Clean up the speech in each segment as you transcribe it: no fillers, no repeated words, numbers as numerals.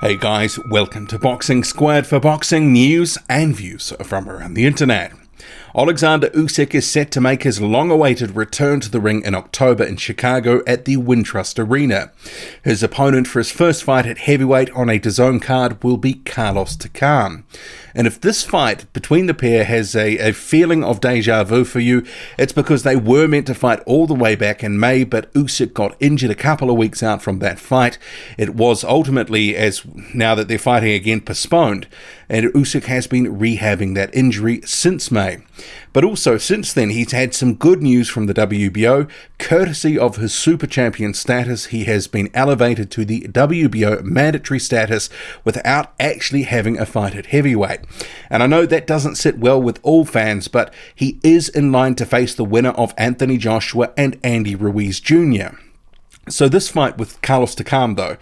Hey guys, welcome to Boxing Squared for boxing news and views from around the internet. Oleksandr Uysk is set to make his long-awaited return to the ring in October in Chicago at the Wintrust Arena. His opponent for his first fight at heavyweight on a DAZN card will be Carlos Takam. And if this fight between the pair has a feeling of deja vu for you, it's because they were meant to fight all the way back in May, but Uysk got injured a couple of weeks out from that fight. It was ultimately, as now that they're fighting again, postponed, and Uysk has been rehabbing that injury since May. But also, since then, he's had some good news from the WBO. Courtesy of his super champion status, he has been elevated to the WBO mandatory status without actually having a fight at heavyweight. And I know that doesn't sit well with all fans, but he is in line to face the winner of Anthony Joshua and Andy Ruiz Jr. So this fight with Carlos Takam, though,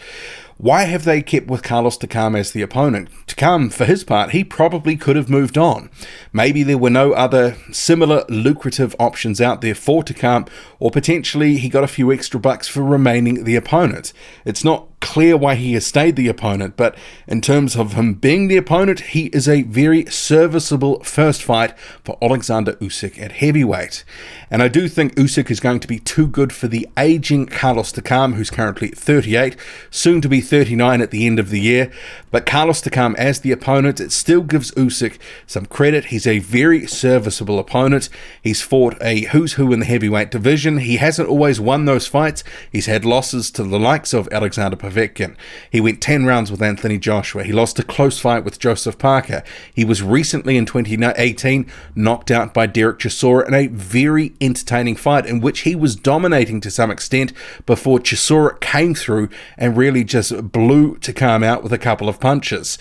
why have they kept with Carlos Takam as the opponent? Takam, for his part, he probably could have moved on. Maybe there were no other similar lucrative options out there for Takam, or potentially he got a few extra bucks for remaining the opponent. It's not clear why he has stayed the opponent, but in terms of him being the opponent, he is a very serviceable first fight for Oleksandr Uysk at heavyweight. And I do think Uysk is going to be too good for the aging Carlos Takam, who's currently 38, soon to be 39 at the end of the year. But Carlos Takam as the opponent, it still gives Uysk some credit. He's a very serviceable opponent. He's fought a who's who in the heavyweight division. He hasn't always won those fights. He's had losses to the likes of Alexander Povetkin. He went 10 rounds with Anthony Joshua. He lost a close fight with Joseph Parker. He was recently in 2018 knocked out by Derek Chisora in a very entertaining fight in which he was dominating to some extent before Chisora came through and really just blew Takam out with a couple of punches.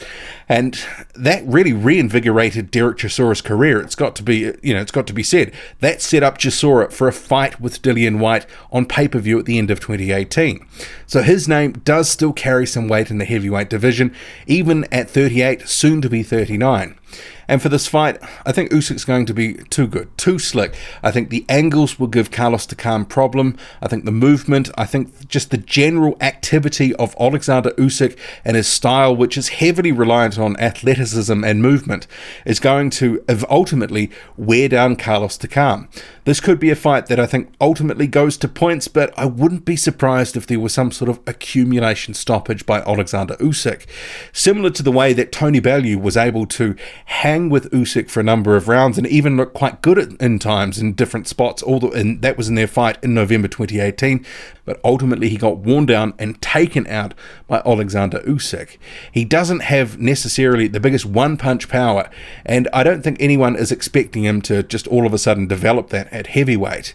And that really reinvigorated Derek Chisora's career. It's got to be said. That set up Chisora for a fight with Dillian Whyte on pay-per-view at the end of 2018. So his name does still carry some weight in the heavyweight division, even at 38, soon to be 39. And for this fight, I think Usyk's going to be too good, too slick. I think the angles will give Carlos Takam problem. I think the movement, I think just the general activity of Oleksandr Uysk and his style, which is heavily reliant on athleticism and movement, is going to ultimately wear down Carlos Takam. This could be a fight that I think ultimately goes to points, but I wouldn't be surprised if there was some sort of accumulation stoppage by Oleksandr Uysk. Similar to the way that Tony Bellew was able to hang with Uysk for a number of rounds and even look quite good in times in different spots, and that was in their fight in November 2018, but ultimately he got worn down and taken out by Oleksandr Uysk. He doesn't have necessarily the biggest one-punch power, and I don't think anyone is expecting him to just all of a sudden develop that at heavyweight.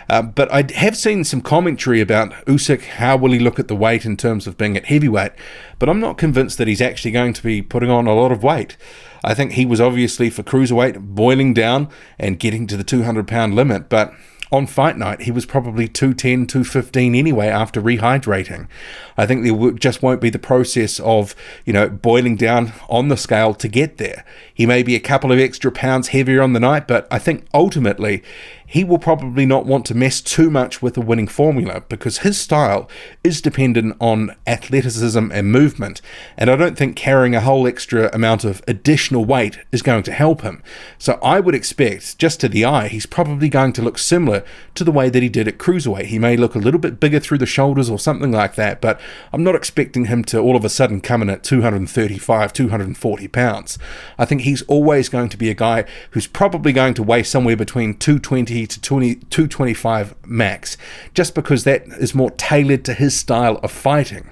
But I have seen some commentary about Uysk, how will he look at the weight in terms of being at heavyweight, but I'm not convinced that he's actually going to be putting on a lot of weight. I think he was obviously for cruiserweight boiling down and getting to the 200-pound limit, but on fight night he was probably 210, 215 anyway after rehydrating. I think there just won't be the process of, boiling down on the scale to get there. He may be a couple of extra pounds heavier on the night, but I think ultimately he will probably not want to mess too much with the winning formula because his style is dependent on athleticism and movement, and I don't think carrying a whole extra amount of additional weight is going to help him. So I would expect, just to the eye, he's probably going to look similar to the way that he did at cruiserweight. He may look a little bit bigger through the shoulders or something like that, but I'm not expecting him to all of a sudden come in at 235, 240 pounds. I think he's always going to be a guy who's probably going to weigh somewhere between 220 to 225 max, just because that is more tailored to his style of fighting.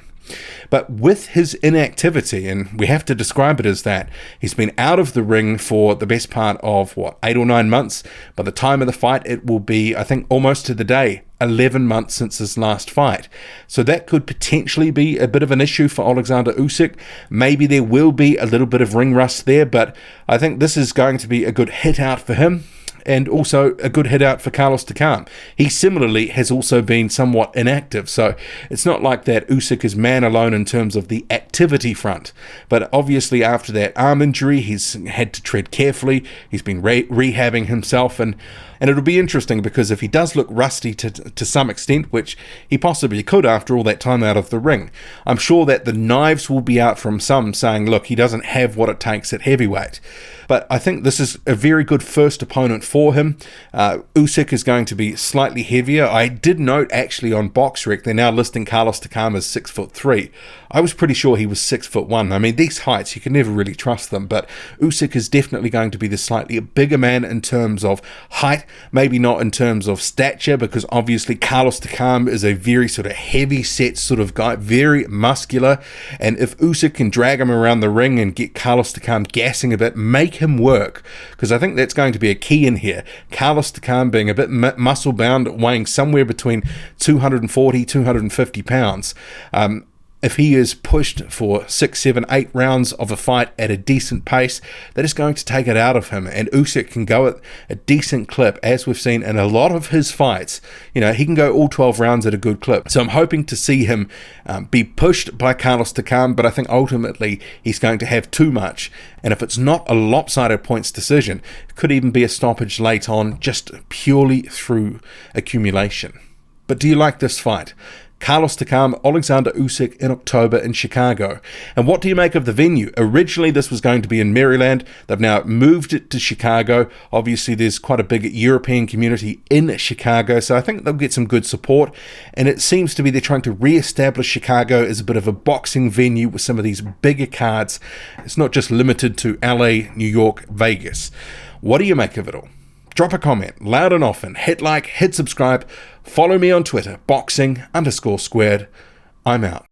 But with his inactivity, and we have to describe it as that, he's been out of the ring for the best part of, 8 or 9 months. By the time of the fight, it will be, I think, almost to the day, 11 months since his last fight. So that could potentially be a bit of an issue for Oleksandr Uysk. Maybe there will be a little bit of ring rust there, but I think this is going to be a good hit out for him. and also a good hit out for Carlos Takam. He similarly has also been somewhat inactive, so it's not like that Usyk is man alone in terms of the activity front. But obviously after that arm injury, he's had to tread carefully. He's been rehabbing himself, and it'll be interesting because if he does look rusty to some extent, which he possibly could after all that time out of the ring, I'm sure that the knives will be out from some saying, look, he doesn't have what it takes at heavyweight. But I think this is a very good first opponent for him. Usyk is going to be slightly heavier. I did note actually on BoxRec, they're now listing Carlos Takam as 6'3". I was pretty sure he was 6'1". I mean, these heights, you can never really trust them, but Usyk is definitely going to be the slightly bigger man in terms of height, maybe not in terms of stature, because obviously Carlos Takam is a very sort of heavy set sort of guy, very muscular, and if Usyk can drag him around the ring and get Carlos Takam gassing a bit, make him work, because I think that's going to be a key in here. Carlos Takam being a bit muscle bound, weighing somewhere between 240, 250 pounds. If he is pushed for 6, 7, 8 rounds of a fight at a decent pace, that is going to take it out of him. And Usyk can go at a decent clip, as we've seen in a lot of his fights. You know, he can go all 12 rounds at a good clip. So I'm hoping to see him be pushed by Carlos Takam, but I think ultimately he's going to have too much. And if it's not a lopsided points decision, it could even be a stoppage late on, just purely through accumulation. But do you like this fight? Carlos Takam, Oleksandr Usyk in October in Chicago. And what do you make of the venue? Originally this was going to be in Maryland. They've now moved it to Chicago. Obviously there's quite a big European community in Chicago, so I think they'll get some good support. And it seems to be they're trying to re-establish Chicago as a bit of a boxing venue with some of these bigger cards. It's not just limited to LA, New York, Vegas. What do you make of it all? Drop a comment, loud and often, hit like, hit subscribe, follow me on Twitter, boxing_squared. I'm out.